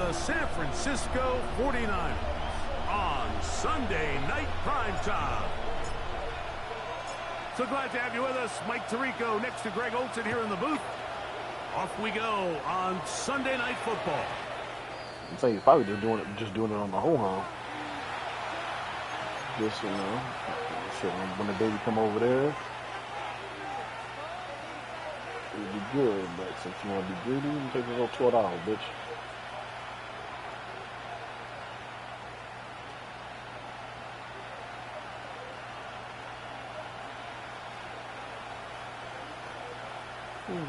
the San Francisco 49ers on Sunday Night Primetime. So glad to have you with us. Mike Tirico next to Greg Olson here in the booth. Off we go on Sunday Night Football. I'm saying he's probably just doing it on the whole home. Just, you know, when the baby come over there, it would be good. But since you want to be greedy, you take a little $12, bitch.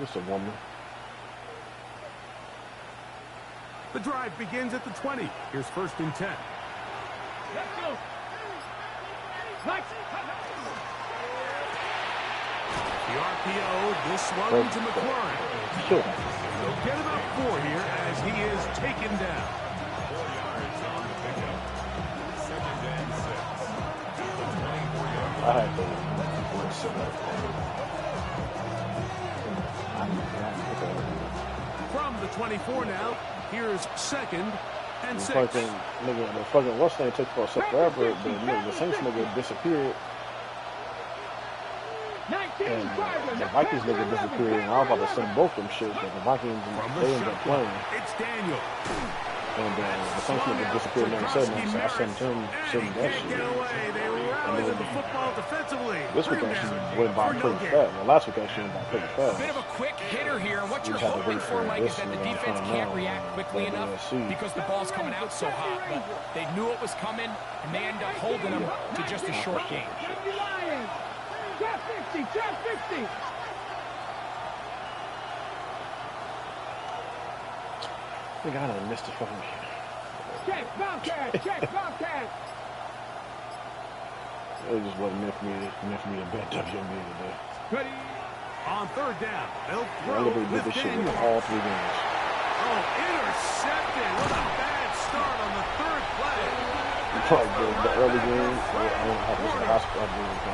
Just a woman. The drive begins at the 20. Here's 1st and 10. Let's go. Let's. The RPO, this one to McLaurin. Sure. He'll get about 4 here as he is taken down. 4 yards on the pickup. 2nd and 6. I had to. From the 24 now, here's 2nd and 6. Fucking nigga, the fucking what's name took for a forever. The Saints nigga disappeared. And the Vikings nigga disappeared. And I was about to send both them shit, but the Vikings they ended up playing. It's Daniel. And the Saints nigga disappeared and never said nothing, so I sent that shit. And then the football defensively. This week actually went by pretty fast. Well, last week actually went by pretty fast. Bit of a quick hitter here, and what you're hoping for, Mike, is that the defense can't react quickly enough because the ball's coming out so hot. But they knew it was coming, and they end up holding them to just a short game. Trap 50, trap 50. I think I done missed the fucking Check, Bobcat, check, Bobcat. It just wasn't meant for me to bet WNBA today. Ready? On 3rd down, they'll throw They did with this shit Daniel. with all 3 games. Oh, intercepted. What a bad start on the 3rd play. The early game, I don't have to listen to high school. I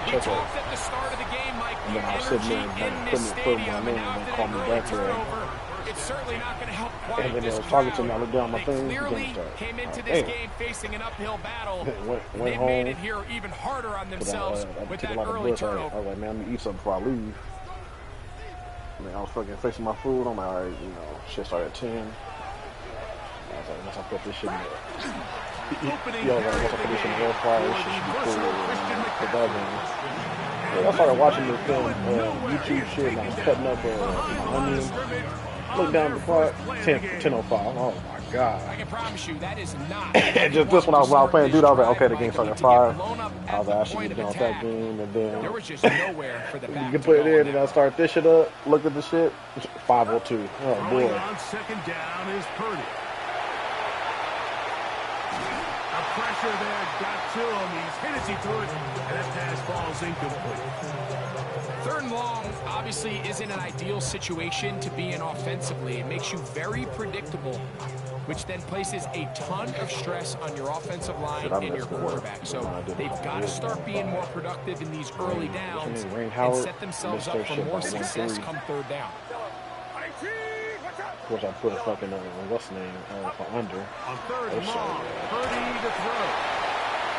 We talked at the start of the game, Mike, the then I was sitting energy there in and this putting my stadium, name and now and after call that me early back there. turnover, it's certainly not going to help And quiet then this they was talking to me, I crowd. looked down my They thing, clearly game started. came into Oh, this damn. game facing an uphill battle. Went They home. made it here even harder on themselves with that early I turnover. was like, man, I'm gonna eat something before I leave. And then I was fucking fixing my food. I'm like, all right, you know, shit started at 10. I was like, once I put this shit in there. Yo, like, once I put this in the air fryer, this shit should be cool. And put that in. Yeah, I started watching this film, YouTube shit, and I was cutting up my onion. Look down the clock, 10:05. Oh my god! I can promise you that is not. Just this one, I was playing, dude. I was like, okay, the game started at 5. I was like, I should get done with that game, and then there was just nowhere for the you back can to put it go in, and I start this shit up. Look at the shit. 5:02. Oh boy! On 2nd down is Purdy. The pressure there got to him. He's hit as he threw it, and that pass falls incomplete. 3rd and long obviously isn't an ideal situation to be in offensively. It makes you very predictable, which then places a ton of stress on your offensive line and your quarterback. So they've got to start being more productive in these early downs and set themselves up for more success come 3rd down. Of course, I put a fucking what's the name for under. On 3rd and long, Purdy to throw.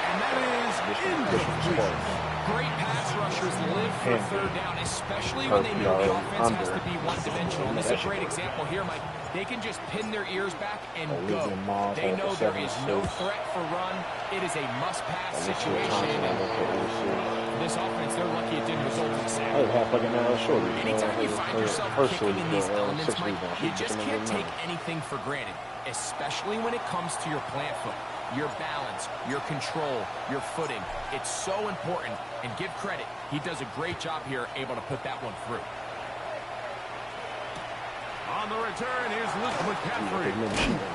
And that is incomplete. Great pass rushers live for 3rd down, especially when they know the offense has to be one-dimensional. And this is a great example here, Mike. They can just pin their ears back and go. They know there is no threat for run. It is a must-pass situation. And this offense, they're lucky it didn't result in a sack. Anytime you find yourself kicking in these elements, Mike, you just can't take anything for granted, especially when it comes to your plant foot. Your balance, your control, your footing. It's so important, and give credit. He does a great job here, able to put that one through. On the return, here's Luke McCaffrey.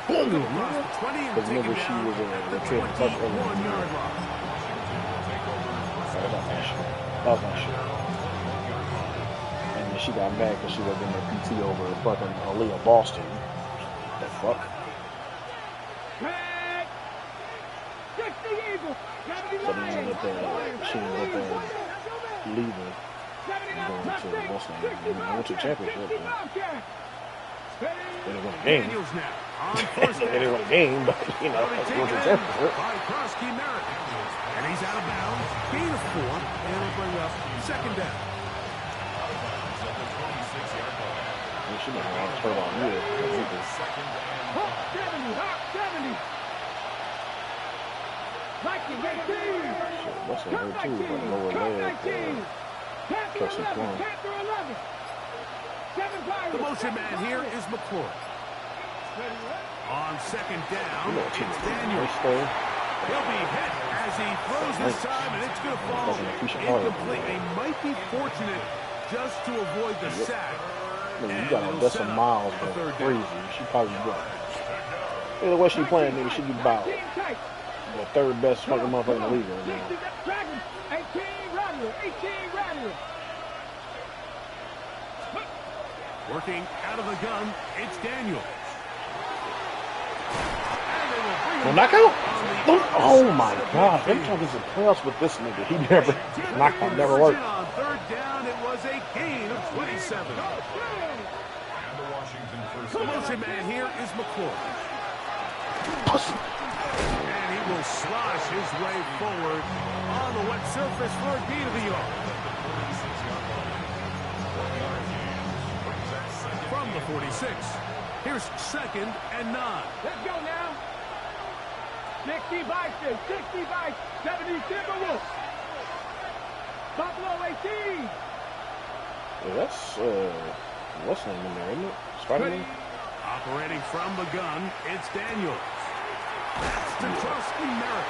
Because remember, she was a 21-yard line. That was my shit. And then she got mad because she was in the PT over fucking Aaliyah Boston. The fuck? So then she ended up leaving and going to Boston. I went to the championship. They didn't win a game. On first It is a game, but, you know, That'll be that's taken what in it's for. by Krosky Merritt. And he's out of bounds. Gain of 4. And it'll bring up second down. You should have a turn on here. Hawk 70, Hawk 70. Viking 18. That's a hurt too, but lower leg. Panther 11, Panther 11. 7 Pirates. The motion man here is McClure. On second down, it's Daniel. He'll be hit as he throws this time, and it's going to fall incomplete. They might be fortunate just to avoid the sack. You got a Dessa Miles, but crazy. She probably got. Either way she playing, nigga, she be about the third best fucking motherfucker in the league right now. 18 Rattler, 18 Rattler. Working out of the gun, it's Daniel. No knockout? Oh my God! Them talking some playoffs with this nigga. He never knockout never worked. On third down, it was a gain of 27. The motion man here is McClure. And he will slosh his way forward on the wet surface for a gain of the yard. From the 46, here's second and 9. Let's go now. 60 Bison, 60 Bison, 70 Timberwolves. Buffalo 18. Yeah, that's what's the name in there, isn't it? Spider-Man? Operating from the gun, it's Daniels. That's to Krosky Merritt.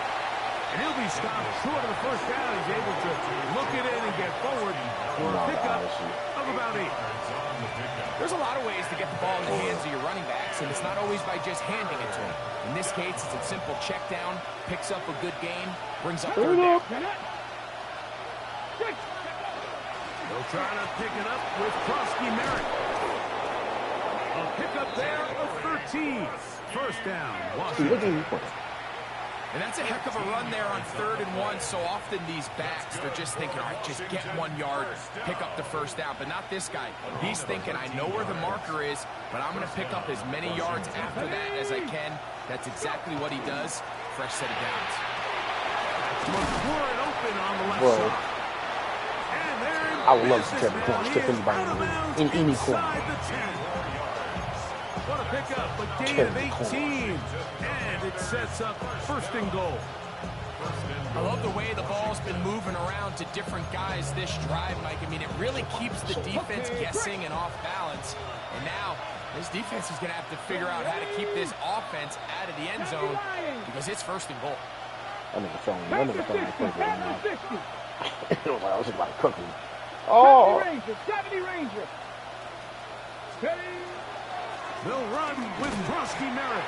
And he'll be stopped short of the first down. He's able to look it in and get forward for a pickup of about 8. There's a lot of ways to get the ball in the hands of your running backs, and it's not always by just handing it to them. In this case, it's a simple check down, picks up a good gain, brings up third down. They'll try to pick it up with Krosky Merritt. A pickup there of 13. First down, Washington. And that's a heck of a run there on 3rd and 1. So often these backs, they're just thinking, all right, just get 1 yard, pick up the first down. But not this guy. He's thinking, I know where the marker is, but I'm going to pick up as many yards after that as I can. That's exactly what he does. Fresh set of downs. McClure open on the left side. And there I would love to tell the corner, stick anybody in any corner. What a pickup, a gain of 18. And it sets up first and goal. I love the way the ball's been moving around to different guys this drive, Mike. I mean, it really keeps the defense guessing and off balance. And now, this defense is going to have to figure out how to keep this offense out of the end zone because it's first and goal. That nigga fell in the It was like, I was just like cooking. Oh! 70 Ranger. They'll run with Krosky Merritt.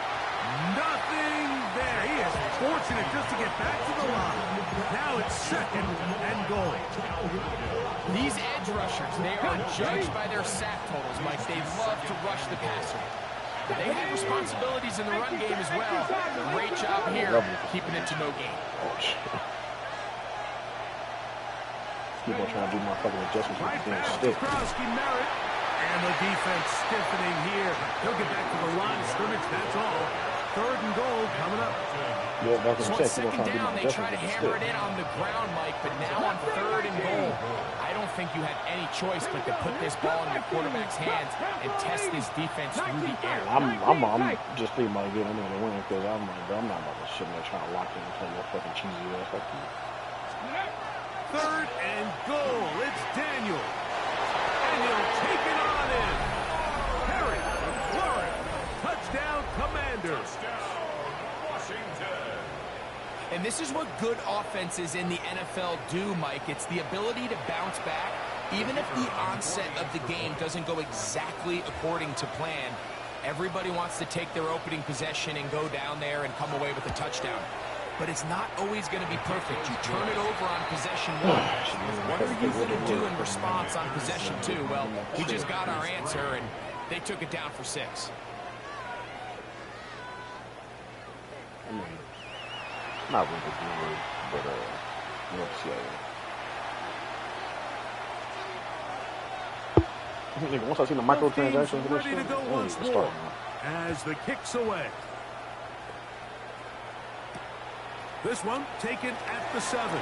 Nothing there. He is fortunate just to get back to the line. Now it's second and goal. These edge rushers, they are judged by their sack totals, Mike. They love to rush the passer. They have responsibilities in the run game as well. Great job here, keeping it to no gain. People trying to do my fucking adjustments with the damn stick. Krosky Merritt. And the defense stiffening here. He'll get back to the line of scrimmage, that's all. 3rd and goal coming up. Yeah, that's So what on I'm saying. second down, they try to hammer it in on the ground, Mike, but now on 3rd and goal, I don't think you had any choice but to put this ball in your quarterback's hands and test this defense through the air. I'm just thinking about getting in the win because I'm like, bro, I'm not about to shit there trying to lock in and play no fucking cheesy ass. Fuck you. 3rd and goal. It's Daniel. And he'll take it on in. Perry, McLaurin, touchdown Commanders. And this is what good offenses in the NFL do, Mike. It's the ability to bounce back. Even if the onset of the game doesn't go exactly according to plan, everybody wants to take their opening possession and go down there and come away with a touchdown. But it's not always going to be perfect. You turn it over on possession 1. What are you going to do in response on possession 2? Well, we just got our answer, and they took it down for 6. I mean, not really good, but let's see. Once I see the microtransactions, ready to go once more. as the kick's away. This one taken at the 7.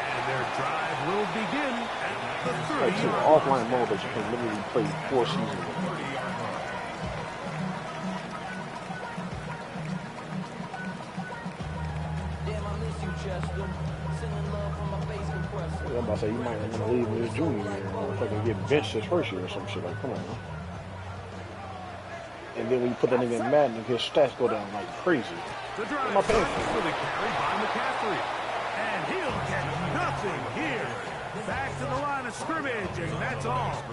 And their drive will begin at the 30-yard line. Offline mode that you can literally play 4 seasons ago. I'm about to say, you might want to leave in his junior year or fucking get benched his first year or some shit. Like, come on, man. And then when you put that nigga in Madden, his stats go down like crazy. The drive starts with a carry by McCaffrey. And he'll get nothing here. Back to the line of scrimmage, and that's all.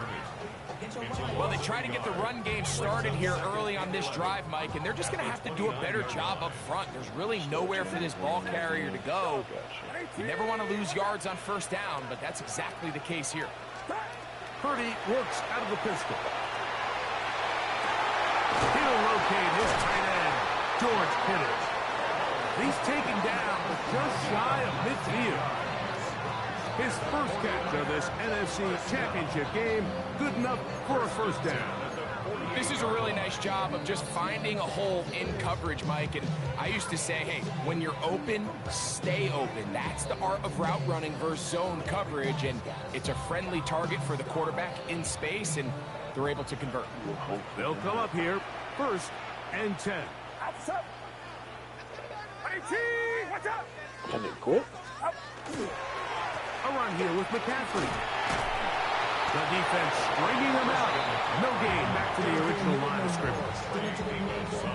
Well, they try to get the run game started here early on this drive, Mike, and they're just going to have to do a better job up front. There's really nowhere for this ball carrier to go. You never want to lose yards on first down, but that's exactly the case here. Purdy works out of the pistol. He'll locate his tight end, George Kittle. He's taken down just shy of midfield. His first catch of this NFC Championship game, good enough for a first down. This is a really nice job of just finding a hole in coverage, Mike. And I used to say, hey, when you're open, stay open. That's the art of route running versus zone coverage. And it's a friendly target for the quarterback in space, and they're able to convert. They'll come up here, 1st and 10. Can it quit? A run here with McCaffrey. The defense stringing them out. No gain back to the original line of scrimmage.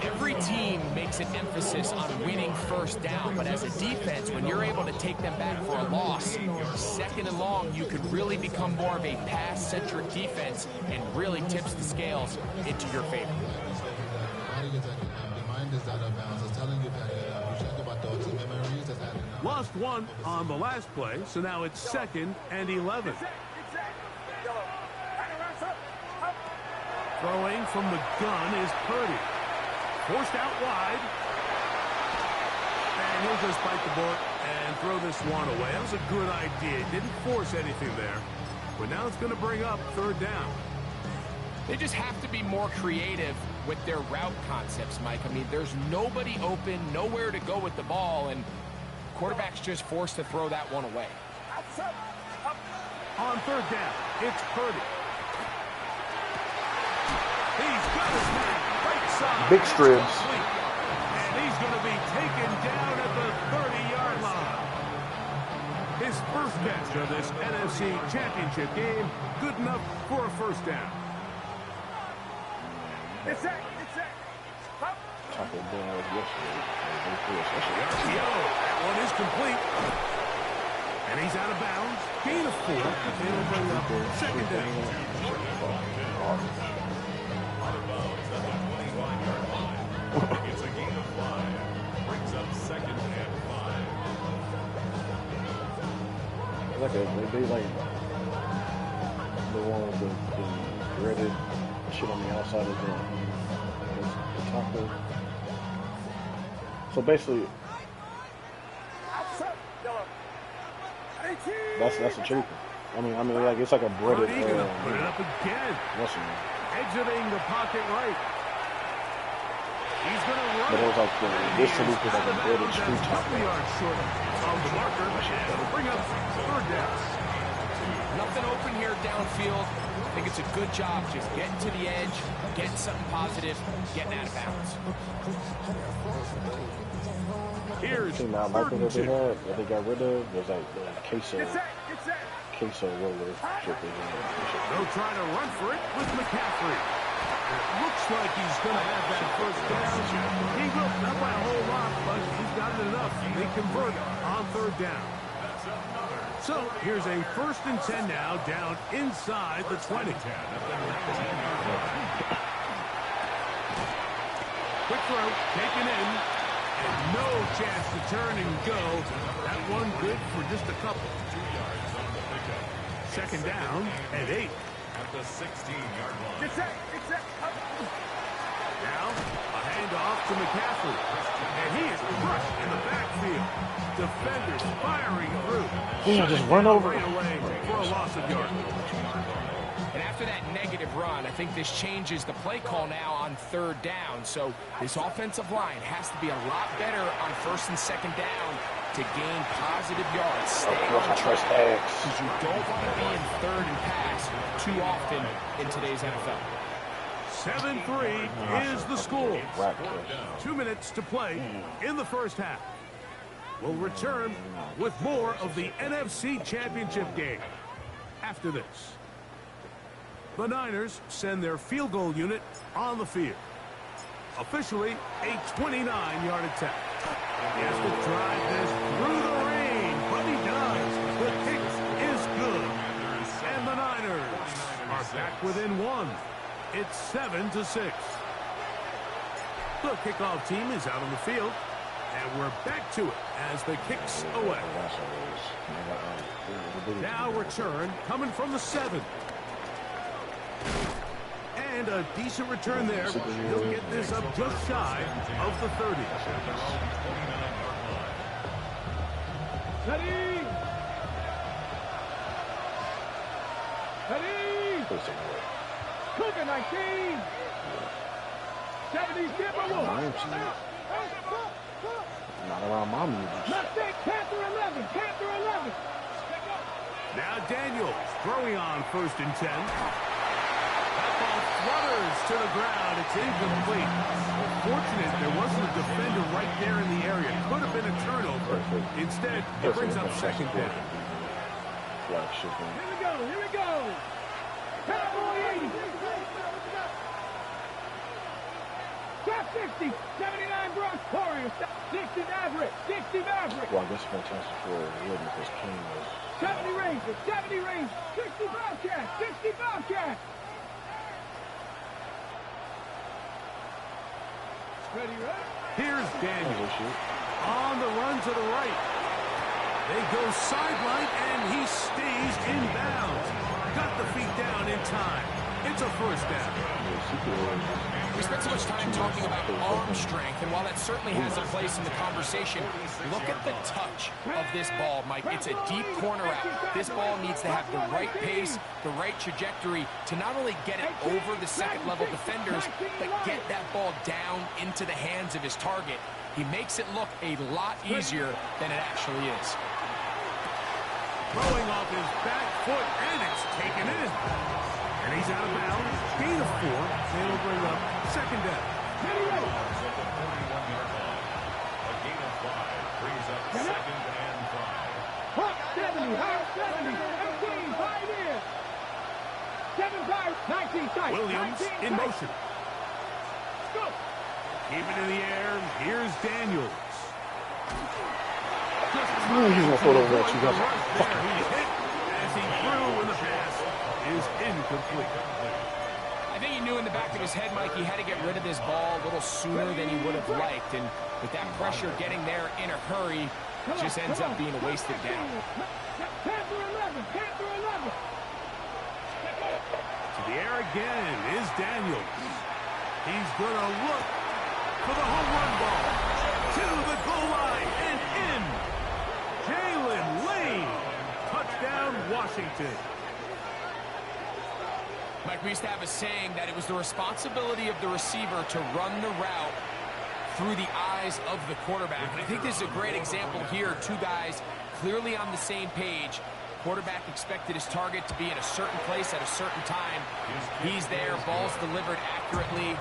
Every team makes an emphasis on winning first down, but as a defense, when you're able to take them back for a loss, 2nd and long, you could really become more of a pass-centric defense and really tips the scales into your favor. Lost one on the last play, so now it's 2nd and 11. Throwing from the gun is Purdy. Forced out wide. And he'll just bite the bullet and throw this one away. That was a good idea. Didn't force anything there. But now it's going to bring up 3rd down. They just have to be more creative with their route concepts, Mike. I mean, there's nobody open, nowhere to go with the ball, and quarterback's just forced to throw that one away. On 3rd down, it's Purdy. He's got his man right side. Big strips. And he's going to be taken down at the 30-yard line. His first catch of this NFC Championship game, good enough for a first down. It's it. Taco Bell yesterday. The RPO, that one is complete. And he's out of bounds. Gain of 4. It'll bring up 2nd down. It's a gain of 5. Brings up 2nd and 5. Like they like the one with the breaded shit on the outside of the taco. So basically, that's a chicken. I mean, like it's like a breaded. Put it up again. What's it? Exiting the pocket right. He's going to run. But it was like this salute was like a breaded street taco. 2 yards short of the marker. It'll bring up 3rd down. Nothing open here downfield. I think it's a good job just getting to the edge, getting something positive, getting out of bounds. Here's See, now, like that they had, that they got rid of, was like the queso roller shit. They'll try to run for it with McCaffrey. It looks like he's going to have that first down. He will, not by a whole lot, but he's got it enough. They convert on 3rd down. So here's a 1st and 10 now, down inside the 20. Quick throw, taken in, and no chance to turn and go. That one good for just a couple. 2nd down and 8. At the 16-yard line. Now, a handoff to McCaffrey. And he is crushed in the backfield. Defenders firing through. Yeah, just run over. Right away for a loss of yards. And after that negative run, I think this changes the play call now on 3rd down. So this offensive line has to be a lot better on 1st and 2nd down to gain positive yards. Stay on track, because you don't want to be in 3rd and pass too often in today's NFL. 7-3 is the score. 2 minutes to play in the first half. We'll return with more of the NFC Championship game after this. The Niners send their field goal unit on the field. Officially a 29-yard attempt. He has to drive this through the rain, but he does. The kick is good. And the Niners are back within 1. It's 7-6. The kickoff team is out on the field, and we're back to it as the kick's away. Now return coming from the 7. And a decent return there. He'll get this up just shy of the 30. Ready! Cougar 19! 70 Timberwolves! Not around my music. Mustang Panther 11! Panther 11! Now Daniels throwing on 1st and 10. That ball flutters to the ground. It's incomplete. Fortunate there wasn't a defender right there in the area. Could have been a turnover. Instead, it brings up 2nd down. Flag shipping. Here we go! Here we go! Cowboy 80! Top 60! 79 Bronx Warriors! 60 Maverick! 60 Maverick! Well, I guess fantastic for Woodman because King was 70 Rangers! 70 Rangers! 60 Bobcats! 60 Bobcats! Ready, right? Here's Daniels on the run to the right. They go sideline, and he stays in bounds. Got the feet down in time. It's a 1st down. We spent so much time talking about arm strength, and while that certainly has a place in the conversation, look at the touch of this ball, Mike. It's a deep corner out. This ball needs to have the right pace, the right trajectory to not only get it over the 2nd-level defenders, but get that ball down into the hands of his target. He makes it look a lot easier than it actually is. Throwing off his back foot, and it's taken in. And he's out of bounds. Gain of 4. It'll bring up 2nd down. A gain of 5 brings up 2nd and 5. Hawk 70, Hawk 70, 18, 5 in. 7-5, 19 tight. Williams in motion. Go. Keep it in the air. Here's Daniels. he's gonna throw it over at you. That's He's hit as he threw, and the pass is incomplete. I think he knew in the back of his head, Mike, he had to get rid of this ball a little sooner than he would have liked. And with that pressure getting there in a hurry, it just ends up being a wasted down. Panther 11, Panther 11. To the air again is Daniels. He's going to look for the home run ball. To the goal line and in. Jalen Lane. Touchdown, Washington. Mike, we used to have a saying that it was the responsibility of the receiver to run the route through the eyes of the quarterback. And I think this is a great example here. 2 guys clearly on the same page. Quarterback expected his target to be in a certain place at a certain time. He's there, ball's delivered accurately.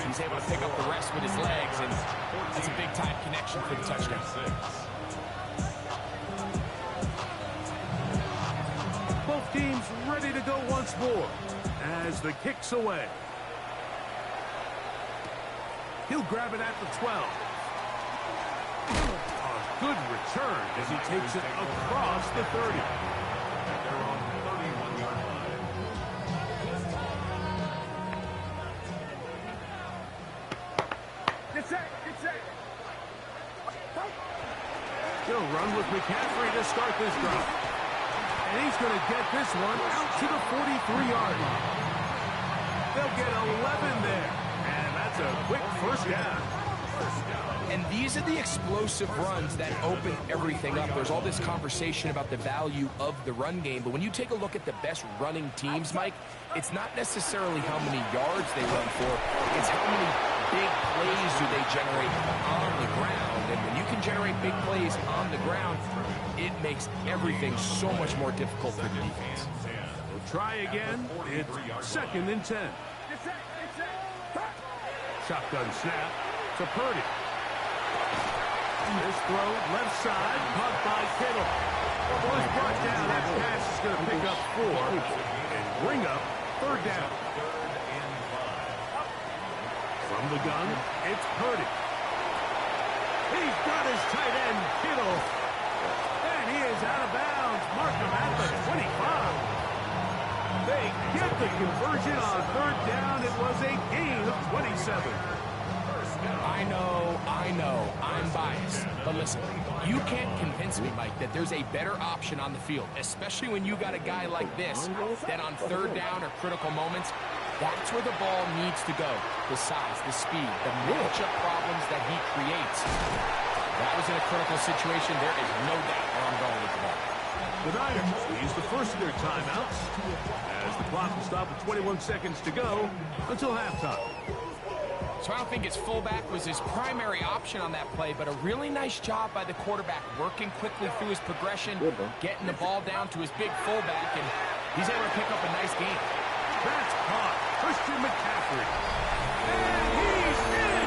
He's able to pick up the rest with his legs, and that's a big-time connection for the touchdown. Both teams ready to go once more as the kick's away. He'll grab it at the 12. A good return as he takes it across the 30. They're on the 31-yard line. Get set, get set. He'll run with McCaffrey to start this drive. And he's going to get this one out to the 43-yard line. They'll get 11 there. And that's a quick 1st down. And these are the explosive runs that open everything up. There's all this conversation about the value of the run game, but when you take a look at the best running teams, Mike, it's not necessarily how many yards they run for, it's how many big plays do they generate on the ground. And when you can generate big plays on the ground, it makes everything so much more difficult for the defense. We'll try again. It's 2nd and 10. Shotgun snap to Purdy. This throw, left side, caught by Kittle. Was brought down. That pass is going to pick up 4 and bring up 3rd down. From the gun, it's Purdy. He's got his tight end, Kittle. And he is out of bounds. Mark him at the 25. They get the conversion on 3rd down. It was a gain of 27. I know, I'm biased. But listen, you can't convince me, Mike, that there's a better option on the field, especially when you got a guy like this, that on 3rd down or critical moments, that's where the ball needs to go. The size, the speed, the matchup problems that he creates. That was in a critical situation. There is no doubt where I'm going with the ball. The Niners use the first of their timeouts as the clock will stop with 21 seconds to go until halftime. So I don't think his fullback was his primary option on that play, but a really nice job by the quarterback working quickly through his progression, getting the ball down to his big fullback, and he's able to pick up a nice game. That's caught. Christian McCaffrey. And he's in!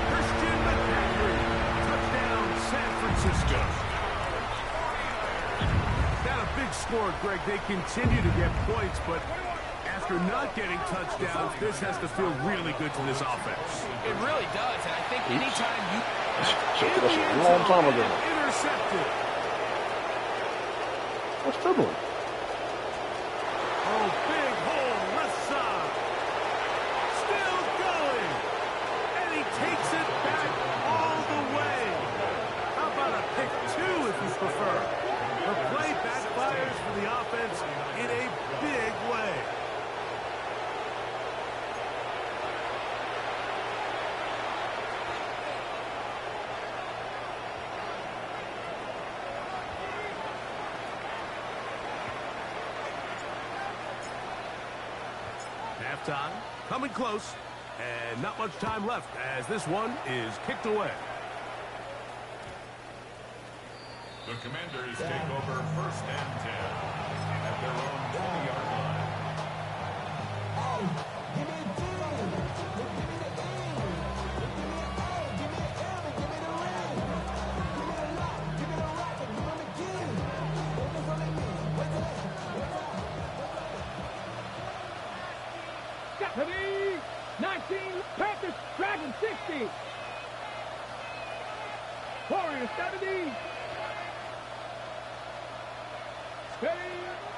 Christian McCaffrey. Touchdown, San Francisco. Not a big score, Greg. They continue to get points, but after not getting touchdowns, this has to feel really good to this offense. It really does, and I think anytime you... A long time ago. Intercepted. What's troubling? Oh, big hole, left side. Still going. And he takes it back all the way. How about a pick 2 if you prefer? The play backfires for the offense in a big way. Halftime, coming close, and not much time left as this one is kicked away. The Commanders take over 1st and 10 at their own 20-yard line. Stephanie, 19, Panthers, Dragon 60. Warriors 70.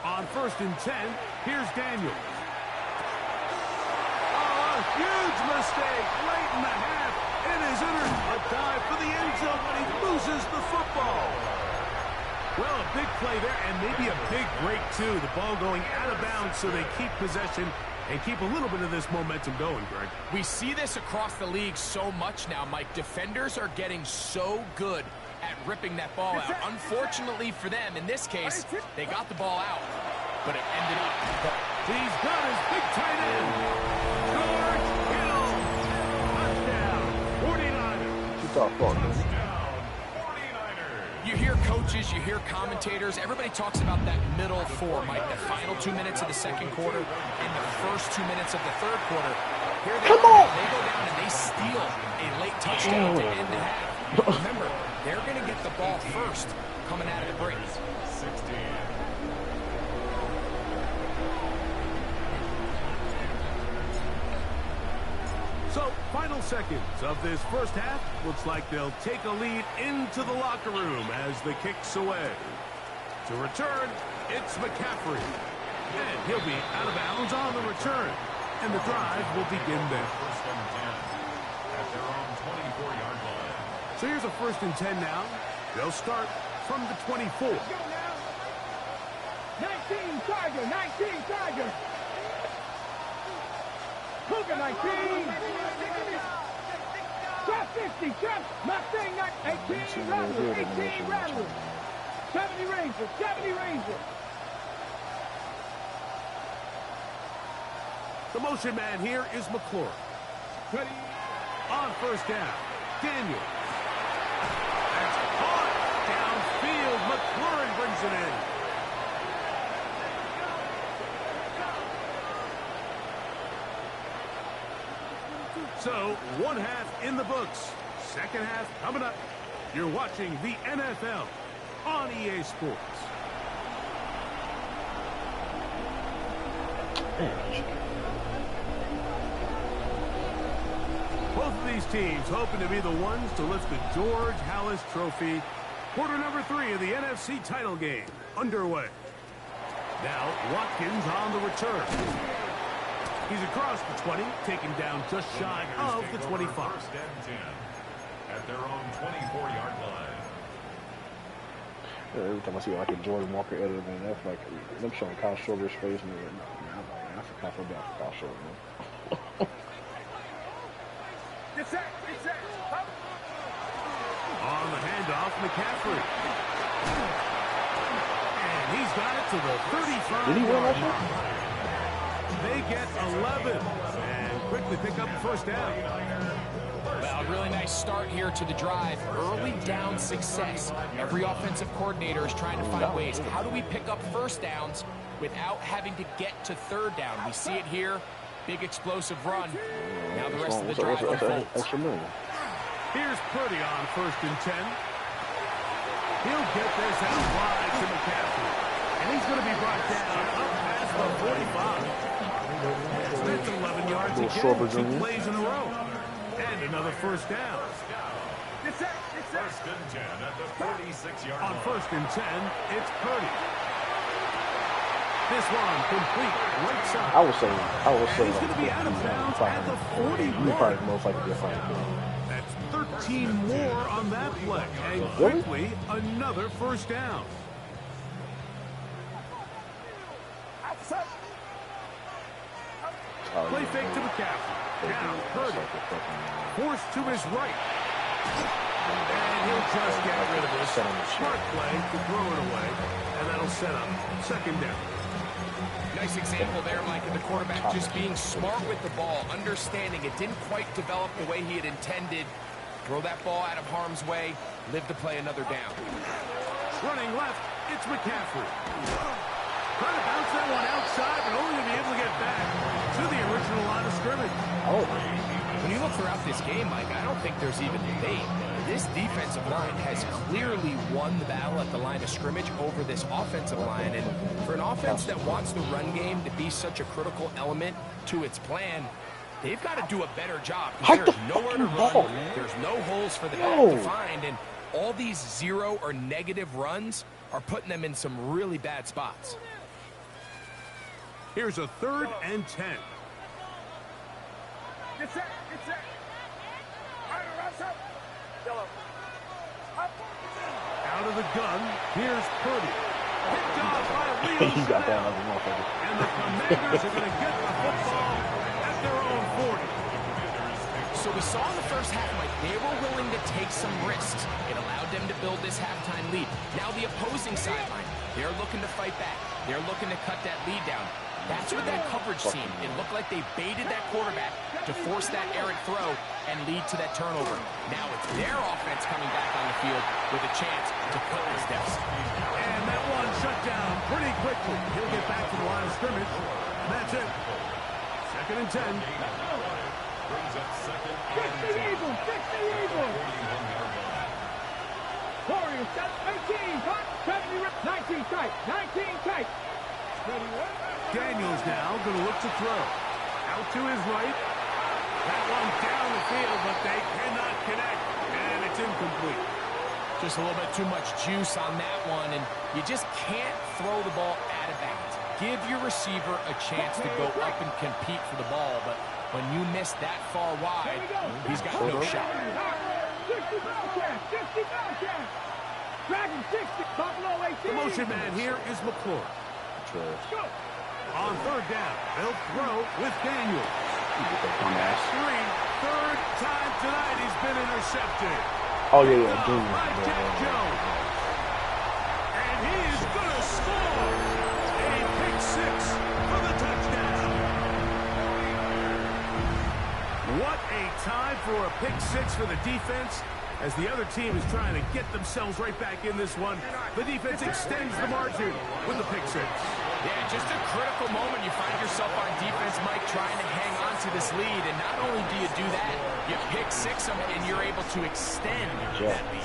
On 1st and 10, here's Daniels. Oh, a huge mistake late in the half. It is entered a dive for the end zone, but he loses the football. Well, a big play there, and maybe a big break, too. The ball going out of bounds, so they keep possession and keep a little bit of this momentum going, Greg. We see this across the league so much now, Mike. Defenders are getting so good at ripping that ball out. Unfortunately for them, in this case, they got the ball out, but it ended up. He's got his big tight end. George Hill. Touchdown, 49ers. You hear coaches, you hear commentators, everybody talks about that middle 4, Mike, the final 2 minutes of the second quarter and the first 2 minutes of the third quarter. Here they go down and they steal a late touchdown to end the half. Remember, they're going to get the ball first coming out of the break. 16. So, final seconds of this first half. Looks like they'll take a lead into the locker room as the kick's away. To return, it's McCaffrey. And he'll be out of bounds on the return. And the drive will begin there. 1st and 10 at their own 24-yard line. So here's a 1st and 10 now. They'll start from the 24. 19 Tiger, 19 Tiger. Cougar 19. Trap 50, trap, Mustang 18 Rattler, 18 Rattler. 70 Ranger, 70 Ranger. The motion man here is McClure. On first down, Daniel. That's caught downfield. McClure brings it in. So, one half in the books. Second half coming up. You're watching the NFL on EA Sports. Both of these teams hoping to be the ones to lift the George Halas Trophy. Quarter number 3 of the NFC title game underway. Now, Watkins on the return. He's across the 20, taken down just shy of the 25. First and 10 at their own 24-yard line. Every time I see like a Jordan Walker edit, man, that's like them showing Kyle Shorter's face, man. I feel kind of bad for Kyle Shorter, man. On the handoff, McCaffrey. And he's got it to the 35. Did he win that shot? They get 11 and quickly pick up the first down. Well, a really nice start here to the drive. Early down success. Every offensive coordinator is trying to find ways. How do we pick up first downs without having to get to third down? We see it here. Big explosive run. Now the rest of the drive unfolds. Here's Purdy on first and 10. He'll get this out wide to McCaffrey. And he's going to be brought down up past the 45. That's 11 yards again. 2 plays in a row. And another first down. First and 10 at the 46-yard line. On first and 10, it's Purdy. This one complete right side. I was saying. He's going to be out of bounds at the 41. You probably most likely get fined. That's 13 more on that play. And quickly, another first down. Play fake to McCaffrey. Now Purdy. Forced to his right. And he'll just get rid of this. Smart play to throw it away. And that'll set up second down. Nice example there, Mike, of the quarterback just being smart with the ball, understanding it didn't quite develop the way he had intended. Throw that ball out of harm's way, live to play another down. Running left, it's McCaffrey. Trying to bounce that one outside, but only to be able to get back to the original line of scrimmage. When you look throughout this game, Mike, I don't think there's even debate. This defensive line has clearly won the battle at the line of scrimmage over this offensive line. And for an offense that wants the run game to be such a critical element to its plan, they've got to do a better job. There's nowhere to run. There's no holes for the back to find. And all these 0 or negative runs are putting them in some really bad spots. Here's a 3rd and 10. Get set. Out of the gun, here's Purdy. Picked off by Leo. He got that other motherfucker. And the Commanders are going to get the football at their own 40. So we saw in the first half, Mike, they were willing to take some risks. It allowed them to build this halftime lead. Now the opposing sideline, they're looking to fight back. They're looking to cut that lead down. That's what that coverage seemed. It looked like they baited that quarterback to force that errant throw and lead to that turnover. Now it's their offense coming back on the field with a chance to cut the steps. And that one shut down pretty quickly. He'll get back to the line of scrimmage. And that's it. 2nd and 10. Brings up second. 60 Eagles, 60 Eagles. Warriors, 18, 70, 19 tight, 19 tight. Daniels now going to look to throw. Out to his right. That one down the field, but they cannot connect. And it's incomplete. Just a little bit too much juice on that one, and you just can't throw the ball out of bounds. Give your receiver a chance to go up and compete for the ball, but when you miss that far wide, he's got no shot. 60 Bellcat, 60 Bellcat. Dragon 60, Buffalo 18. The motion man here is McClure. On 3rd down, they'll throw with Daniels. That's 3. 3rd time tonight, he's been intercepted. Oh, yeah, Junior. And he is going to score a pick six for the touchdown. What a time for a pick six for the defense. As the other team is trying to get themselves right back in this one, the defense extends the margin with the pick six. Yeah, just a critical moment. You find yourself on defense, Mike, trying to hang on to this lead. And not only do you do that, you pick six them, and you're able to extend that lead.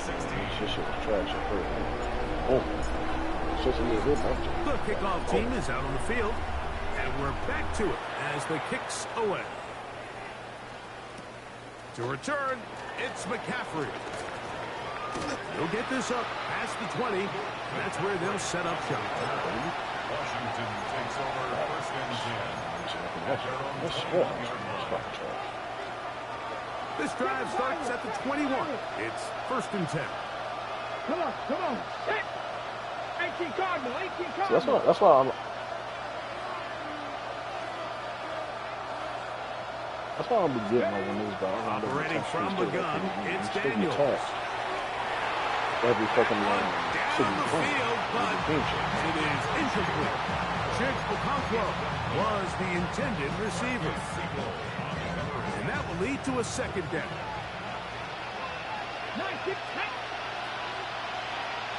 The kickoff team is out on the field, and we're back to it as the kicks away. To return, it's McCaffrey. He'll get this up past the 20. That's where they'll set up shop. Washington takes over first and 10. This drive starts at the 21. It's first and 10. Come on. 18 Cardinal. That's why I'm be getting over these guys. Operating from the gun, it's Daniels. Every fucking line should Down be the field, but it is incomplete. Chig Okonkwo was the intended receiver. And that will lead to a second down.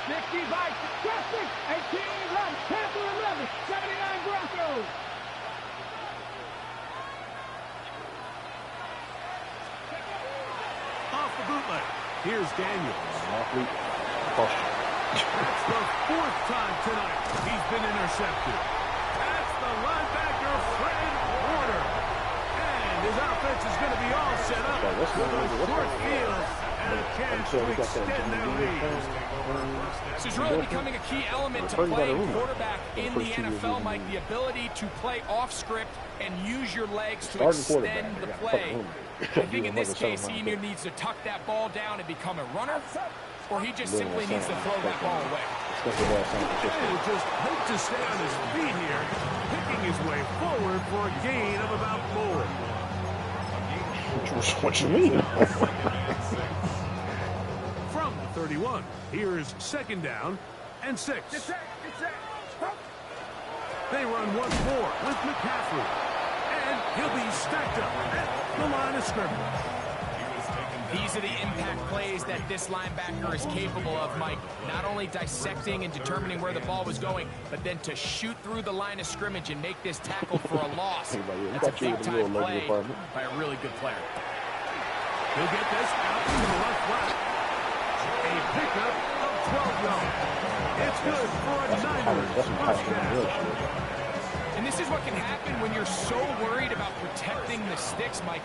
60 by 18 run, Tampa 11, 79 Broncos. Off the bootleg. Here's Daniels. That's the fourth time tonight he's been intercepted. That's the linebacker, Fred Warner. And his offense is going to be all set up with a short field and a chance to extend their lead. This is really becoming a key element to playing quarterback in the NFL, Mike. The ability to play off script and use your legs to extend the play. I think in this case, he either needs to tuck that ball down and become a runner, or he just simply needs to throw that ball away. He'll just hope to stay on his feet here, picking his way forward for a gain of about 4. What you mean? From the 31, here's second down and 6. They run once more with McCaffrey, and he'll be stacked up at the line of scrimmage. These are the impact plays that this linebacker is capable of, Mike. Not only dissecting and determining where the ball was going, but then to shoot through the line of scrimmage and make this tackle for a loss. That's a big-time play by a really good player. He'll get this out to the left flat. A pickup of 12 yards. It's good for a Niners first down. And this is what can happen when you're so worried about protecting the sticks, Mike.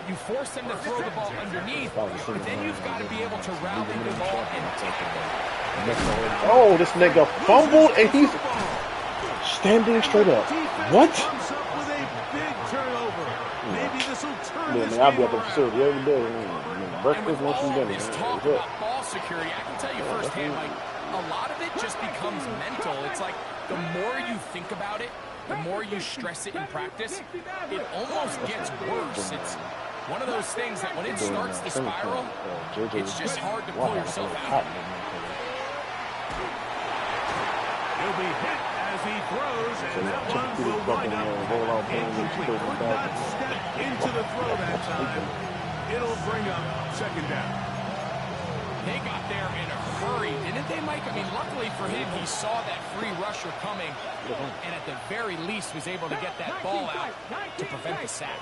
You force them to throw the ball underneath, but then you've got to be able to rally the ball and take it. Oh, this nigga fumbled and he's standing straight up. What? Comes up with a big turnover. Maybe this will turn this I'll be game at the around. facility every day. And with all this talk about ball security, I can tell you firsthand, Mike, a lot of it just becomes mental. It's like the more you think about it, the more you stress it in practice, it almost gets worse. It's one of those things that when it starts to spiral, it's just hard to pull yourself out. He'll be hit as he throws, and that one will wind up incomplete. Could not step into the throw that time. It'll bring up second down. They got there in a hurry, didn't they, Mike? I mean, luckily for him, he saw that free rusher coming, and at the very least was able to get that ball out to prevent the sack.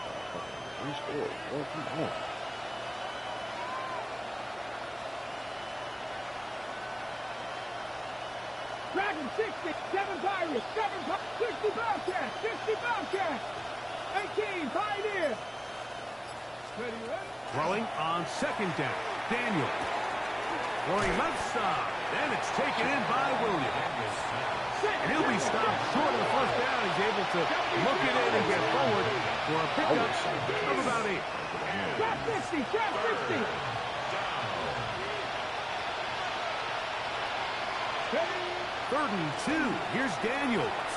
Dragon 60, 7 Pirates, 60 Bobcats, 60 Bobcats, 18 Pioneer. Throwing on second down. Daniel. Throwing left side. And it's taken in by Williams. And he'll be stopped short of the first down. He's able to look it in and get forward for a pickup of about 8. Drop 60, drop 60. Third and 2. Here's Daniels.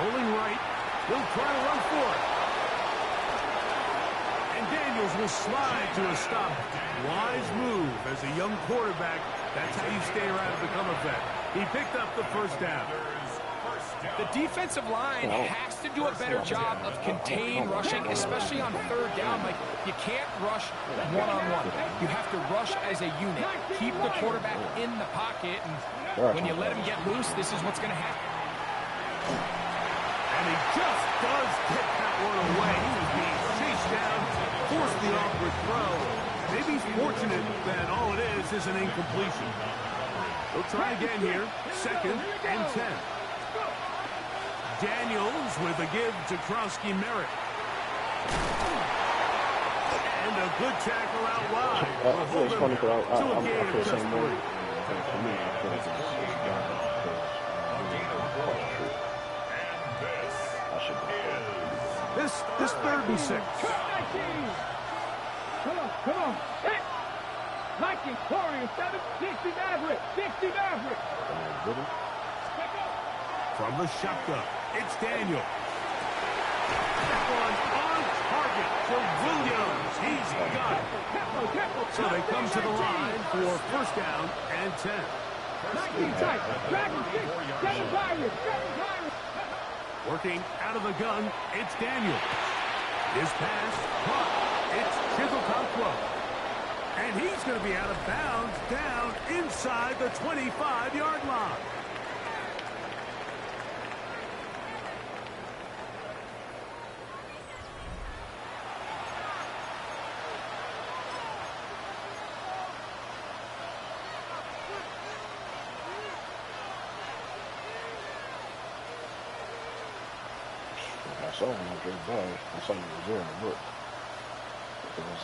Rolling right. He'll try to run for it. And Daniels will slide to a stop. Wise move as a young quarterback. That's how you stay around and become effective. He picked up the first down. The defensive line has to do a better job of contained rushing, especially on third down. Like, you can't rush one-on-one. You have to rush as a unit. Keep the quarterback in the pocket, and when you let him get loose, this is what's going to happen. And he just does get that one away. He was being chased down, forced the awkward throw. Maybe he's fortunate that all it is an incompletion. They'll try again here. 2nd and 10. Daniels with a give to Krosky-Merritt. And a good tackle out wide. It's funny because I feel the same way. This 3rd and 6. Come on. Hit. Mikey, Corey, 7, 60 Maverick. 60 Maverick. From the shotgun, it's Daniel. That one on target for Williams. He's got it. So they come to the line for 1st down and 10. 19 tight. Dragon 6. 7 Pirates. 7 Pirates. Working out of the gun, it's Daniel. His pass, caught. It's Chigokonkwo. And he's going to be out of bounds down inside the 25-yard line. I saw him on Joe Bag. I saw him was there in the book. It was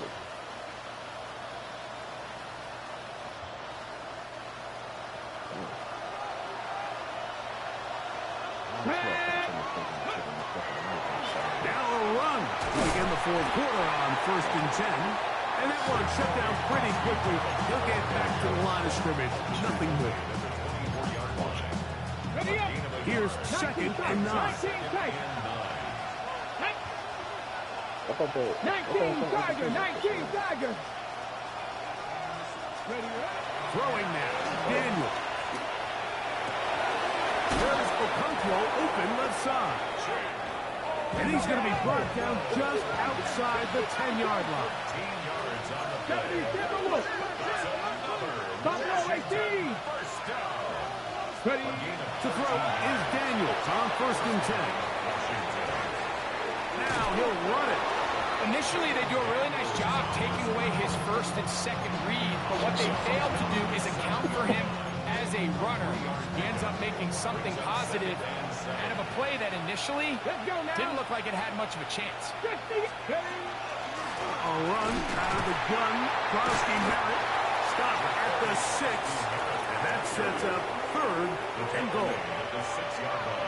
Now a run to begin the 4th quarter on 1st and 10. And that one shut down pretty quickly. He'll get back to the line of scrimmage. Nothing more. Here's 2nd and 9. 19 Tiger. 19 Tiger. Throwing now. Daniel. There's Okonkwo open left side. And he's going to be brought down just outside the 10-yard line. 70 Timberwolves. Buffalo 18. Ready to throw is Daniels on 1st and 10. Now he'll run it. Initially, they do a really nice job taking away his 1st and 2nd read, but what they fail to do is account for him as a runner. He ends up making something positive out of a play that initially didn't look like it had much of a chance. A run out of the gun. Krosky-Merritt stop at the 6. And that sets up 3rd and goal.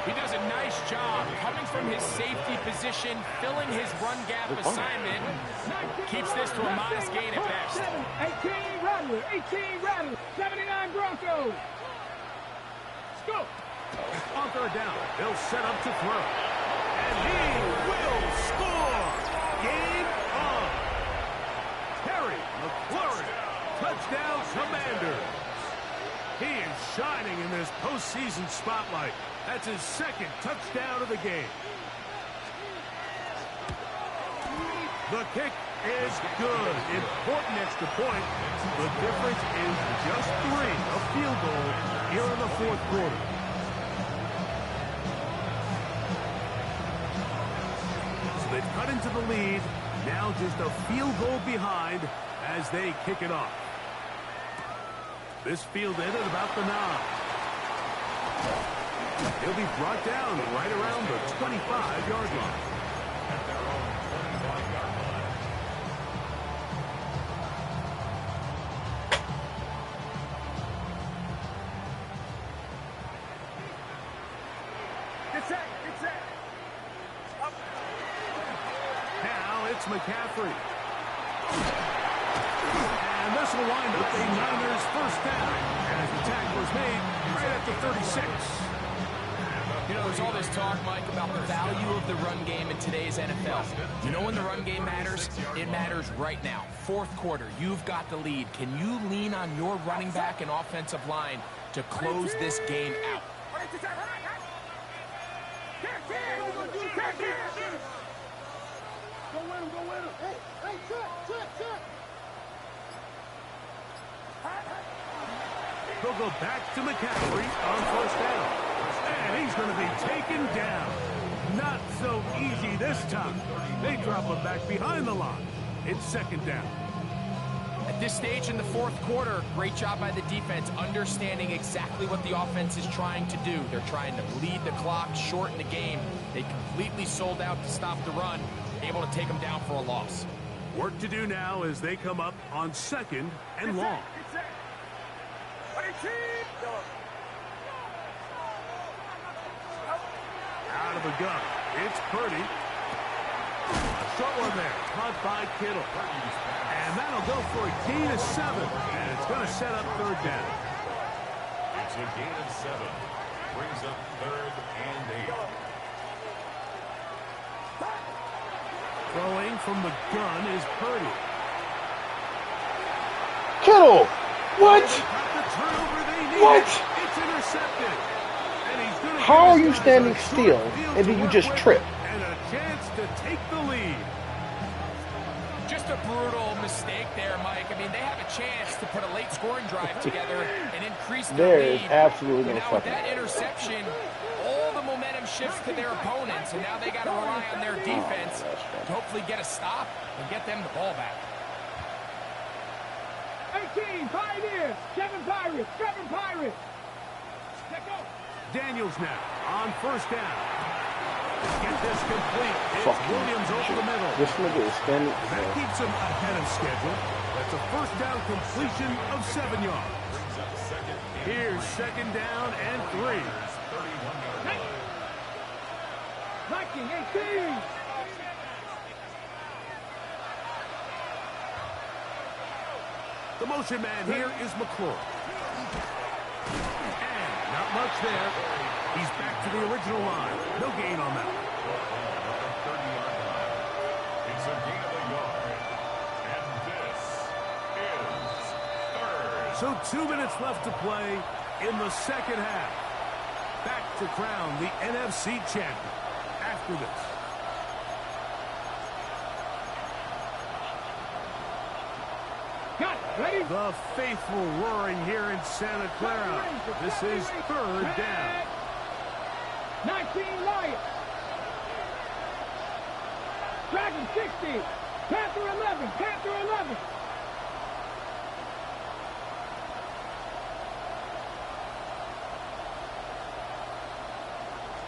He does a nice job coming from his safety position, filling his run gap assignment. Keeps this to a modest gain at best. 18 Rattler. 18 Rattler. 79 Broncos. Go. On 3rd down, they'll set up to throw. And he will score. Game on. Terry McLaurin. Touchdown Commanders. He is shining in this postseason spotlight. That's his 2nd touchdown of the game. The kick is good. Important extra point. The difference is just 3. A field goal here in the 4th quarter. So they've cut into the lead. Now just a field goal behind as they kick it off. This field ended about the 9. He'll be brought down right around the 25-yard line. At their own 25-yard line. It's set. Up. Now it's McCaffrey. And this will wind up a Niners 1st down as the tackle is made right at the 36. You know, there's all this talk, Mike, about the value of the run game in today's NFL. You know when the run game matters? It matters right now. Fourth quarter, you've got the lead. Can you lean on your running back and offensive line to close this game out? Go with him, go with him. Hey, check. They'll go back to McCaffrey on first down. And he's going to be taken down. Not so easy this time. They drop him back behind the line. It's second down. At this stage in the fourth quarter, great job by the defense, understanding exactly what the offense is trying to do. They're trying to lead the clock, shorten the game. They completely sold out to stop the run, able to take them down for a loss. Work to do now as they come up on second and long. Out of the gun. It's Purdy. A short one there. Caught by Kittle. And that'll go for a gain of 7. And it's going to set up third down. It's a gain of 7. Brings up third and 8. Throwing from the gun is Purdy. Kittle! What? What? It's intercepted. And he's gonna How are you standing still and then you just trip? And a chance to take the lead. Just a brutal mistake there, Mike. I mean, they have a chance to put a late scoring drive together and increase their There lead. is absolutely no Now with fucking that interception, all the momentum shifts to their opponents, and now they got to rely on their defense to hopefully get a stop and get them the ball back. 18, Pioneers, Seven Pirates. Let go. Daniels now on first down. Get this complete. It's Fucking Williams over the middle. This nigga is standing. That keeps him ahead of schedule. That's a first down completion of 7 yards. Here's second down and 3. Viking, 18. The motion man here is McClure. And not much there. He's back to the original line. No gain on that. It's a gain of a yard. And this is third. So 2 minutes left to play in the second half. Back to crown the NFC champion after this. Got it. Ready? The faithful roaring here in Santa Clara. This is third down. 19 Lions. Dragon 60. Panther 11.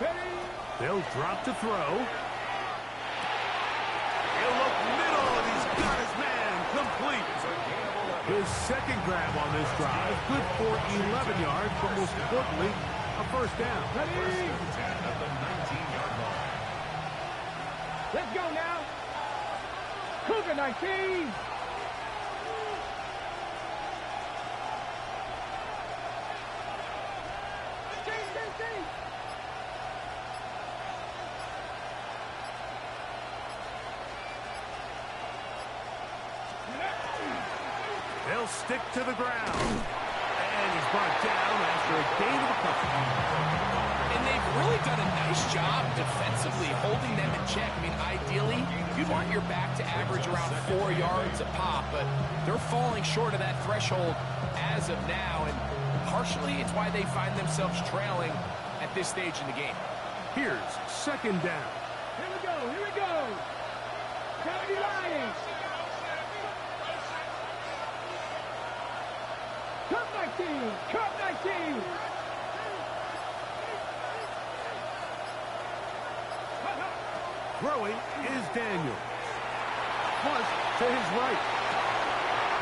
Ready? They'll drop to throw. He'll look middle, and he's got his man complete. His second grab on this drive, good for 11 yards, but most importantly, a first down. Ready? At the 19-yard line. Let's go now. Cougar 19. They'll stick to the ground. And he's brought down after a gain of a couple. And they've really done a nice job defensively holding them in check. I mean, ideally, you'd want your back to average around 4 yards a pop, but they're falling short of that threshold as of now, and partially it's why they find themselves trailing at this stage in the game. Here's second down. Here we go. 70 Lions. Cup 19. Throwing is Daniels. Flush to his right.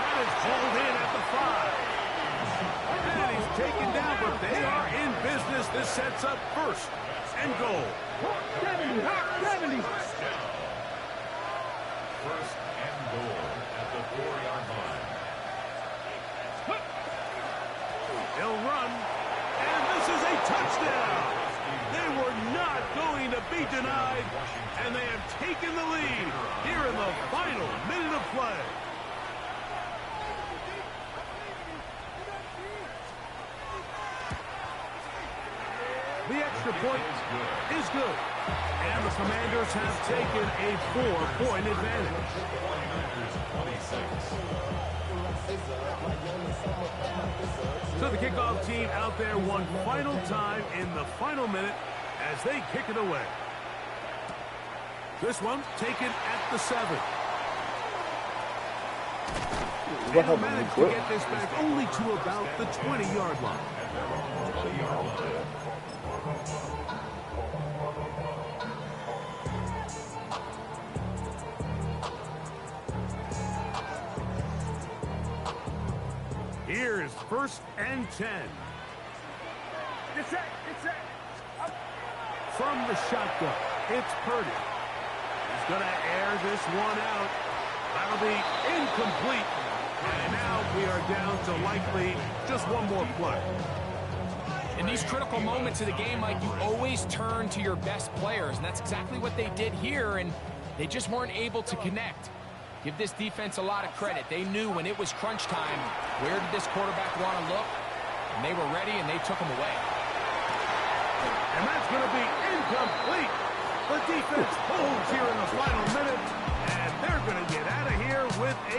That is hauled in at the 5. And he's taken down, but they are in business. This sets up first and goal. 70. First and goal at the 4-yard line. He'll run, and this is a touchdown. They were not going to be denied, and they have taken the lead here in the final minute of play. The extra point is good. And the Commanders have taken a 4-point advantage. So the kickoff team out there one final time in the final minute as they kick it away. This one taken at the 7. And they'll manage to get this back only to about the 20-yard line. Here's 1st and 10. From the shotgun, it's Purdy. He's going to air this one out. That'll be incomplete. And now we are down to likely just one more play. In these critical moments of the game, Mike, you always turn to your best players, and that's exactly what they did here, and they just weren't able to connect. Give this defense a lot of credit. They knew when it was crunch time, where did this quarterback want to look? And they were ready, and they took him away. And that's going to be incomplete. The defense holds here in the final minute, and they're going to get out of here with a